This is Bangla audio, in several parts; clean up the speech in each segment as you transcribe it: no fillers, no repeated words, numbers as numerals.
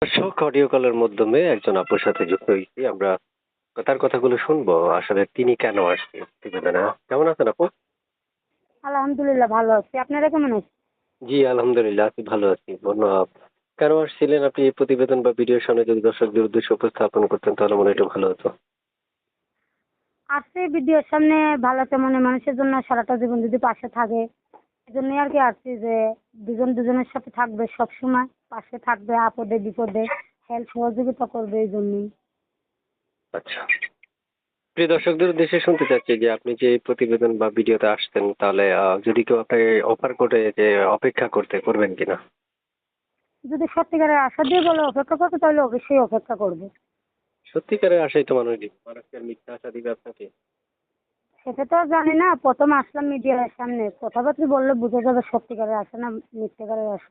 দর্শক অডিও কলের মাধ্যমে একজন আপুর সাথে যুক্ত হয়েছি আমরা। তার কথাগুলো শুনবো আসলে তিনি কেন আসছে প্রতিবেদনে। কেমন আছেন আপু? আলহামদুলিল্লাহ ভালো আছি। আপনারা কেমন আছেন? জি আলহামদুলিল্লাহ আমি ভালো আছি। ধন্যবাদ। কেন আসছিলেন আপনি এই প্রতিবেদন বা ভিডিওর সামনে যদি দর্শকদের উদ্দেশ্যে উপস্থাপন করতেন তাহলে মনে হয় একটু ভালো হতো। আসছি ভিডিওর সামনে ভালো তেমন মানুষের জন্য সারাটা জীবন যদি পাশে থাকে এজন্যই আর কি আসছি যে দুজন দুজনের সাথে থাকবে, সব সময় পাশে থাকবে, আপদে বিপদে হেল্প সহযোগিতা করবে, এই জন্যই। আচ্ছা, প্রিয় দর্শকদের উদ্দেশ্যে শুনতে চাচ্ছি যে আপনি যে এই প্রতিবেদন বা ভিডিওতে আসতেন তাহলে যদি কেউ আপনাকে অফার করে যে অপেক্ষা করতে করবেন কিনা? যদি সত্যিকারের আশা দিয়ে বলে অপেক্ষা করবে তাহলে অবশ্যই অপেক্ষা করবে। সত্যিকারের আশাই তো মানুষ দিবে, মানুষকে আর মিথ্যা আশা দিবে আপনাকে? সেটা তো আর জানি না, প্রথম আসলাম মিডিয়ার সামনে, কথাবার্তা বললে বোঝা যাবে সত্যিকারের আশা না মিথ্যেকারের আশা।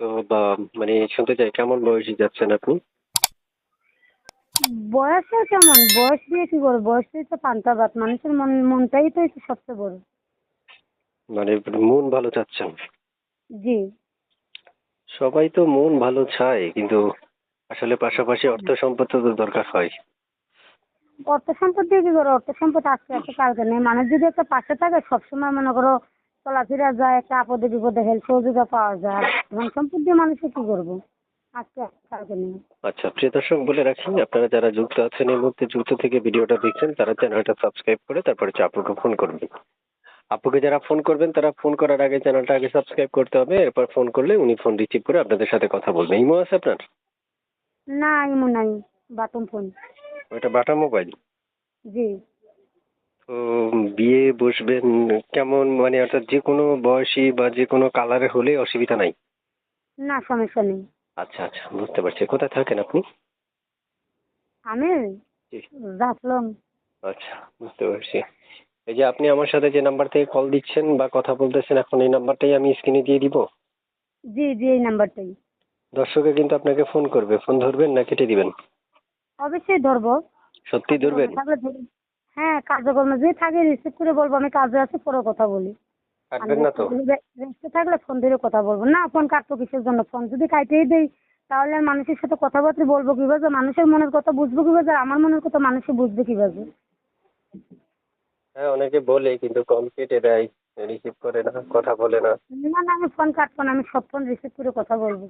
তো বা মানে শুনতে চাই কেমন বয়সী যাচ্ছেন আপনি? বয়সে কেমন, বয়স দিয়ে কি করবো, বয়স দিয়ে তো পান্তা ভাত, মানুষের মনটাই তো হচ্ছে সবচেয়ে বড়। মানে মন ভালো চাচ্ছেন? জি। সবাই তো মন ভালো চায় কিন্তু আসলে পাশাপাশি অর্থ সম্পদ তো দরকার হয়। অর্থ সম্পদ দিয়ে কি করো, অর্থ সম্পদ আস্তে আস্তে কালকে নেই, মানুষ যদি একটা পাশে থাকে সবসময় মনে করো চলাফেরা যায়, একটা আপদে বিপদে হেল্প সহযোগিতা পাওয়া যায়। আর ধন সম্পদ দিয়ে মানুষে কি করবো, আজকে আস্তে কালকে নেই। আচ্ছা, প্রিয় দর্শক বলে রাখি আপনারা যারা যুক্ত আছেন এই মুহূর্তে যুক্ত থেকে ভিডিওটা দেখছেন তারা চ্যানেলটা সাবস্ক্রাইব করে তারপরে হচ্ছে আপুকে ফোন করবেন। আপুকে যারা ফোন করবেন তারা ফোন করার আগে চ্যানেলটা আগে সাবস্ক্রাইব করতে হবে, এরপর ফোন করলে উনি ফোন রিসিভ করে আপনাদের সাথে কথা বলবেন। ইমো আছে আপনার? না, এমন নাই, বাটন ফোন। ওটা বাটা মোবাইল। জি। তো বিয়ে বসবেন কেমন, মানে অর্থাৎ যে কোনো বয়সী বা যে কোনো কালারে হলে অসুবিধা নাই? না, সমস্যা নেই। আচ্ছা আচ্ছা, বুঝতে পারছি। কোথায় থাকেন আপনি? আমি জি। রাখলাম। আচ্ছা, বুঝতে পারছি। এই যে আপনি আমার সাথে যে নাম্বার থেকে কল দিচ্ছেন বা কথা বলতেছেন এখন এই নাম্বারটাই আমি স্ক্রিনে দিয়ে দিব। জি জি, এই নাম্বারটাই। দর্শকে কিন্তু আপনাকে ফোন করবে, ফোন ধরবেন না কেটে দিবেন? অবশ্যই ধরবো। সত্যি ধরবেন? কাজকর্মে থাকলে ধরবো। হ্যাঁ, কাজকর্মে যদি থাকে রিসিভ করে বলবো আমি কাজে আছি, পরে কথা বলি। আমি কাটবেন না তো? রেস্টে থাকলে ফোন ধরে কথা বলবো না, ফোন কাটবো কিসের জন্য, ফোন যদি কাইটেই দেই তাহলে আর মানুষের সাথে কথাবার্তা বলবো কিভাবে, মানুষের মনের কথা বুঝবো কিভাবে, আর আমার মনের কথা মানুষে বুঝবে কিভাবে। হ্যাঁ, অনেকে বলে কিন্তু কল কেটে দেয়, রিসিভ করে না, কথা বলে না। না না, আমি ফোন কাটবো না, আমি সব ফোন রিসিভ করে কথা বলবো।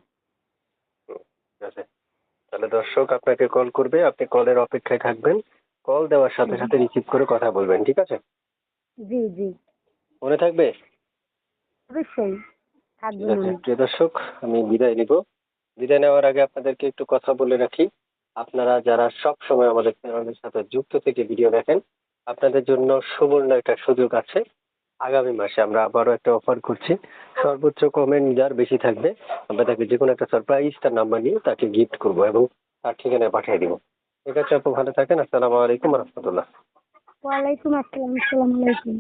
ঠিক আছে, তাহলে দর্শক আপনাকে কল করবে, আপনি কলের অপেক্ষায় থাকবেন। কল দেওয়ার সাথে জি সাথে রিসিভ করে কথা বলবেন, ঠিক আছে? জি জি, মনে থাকবে? অবশ্যই ঠিক থাকবে আছে, মনে। প্রিয় দর্শক আমি বিদায় নিব। বিদায় নেওয়ার আগে আপনাদেরকে একটু কথা বলে রাখি। আপনারা যারা সব সময় আমাদের চ্যানেলের সাথে যুক্ত থেকে ভিডিও দেখেন, আপনাদের জন্য সুবর্ণ একটা সুযোগ আছে। আগামী মাসে আমরা আবারও একটা অফার করছি। সর্বোচ্চ কমেন্ট যার বেশি থাকবে আমরা তাকে যে কোনো একটা সারপ্রাইজ তার নাম্বার নিয়ে তাকে গিফট করবো এবং তার ঠিকানায় পাঠিয়ে দিব। ঠিক আছে আপু, ভালো থাকেন। আসসালামু আলাইকুম রহমতুল্লাহ। ওয়ালাইকুম আসসালাম, আসসালামু আলাইকুম।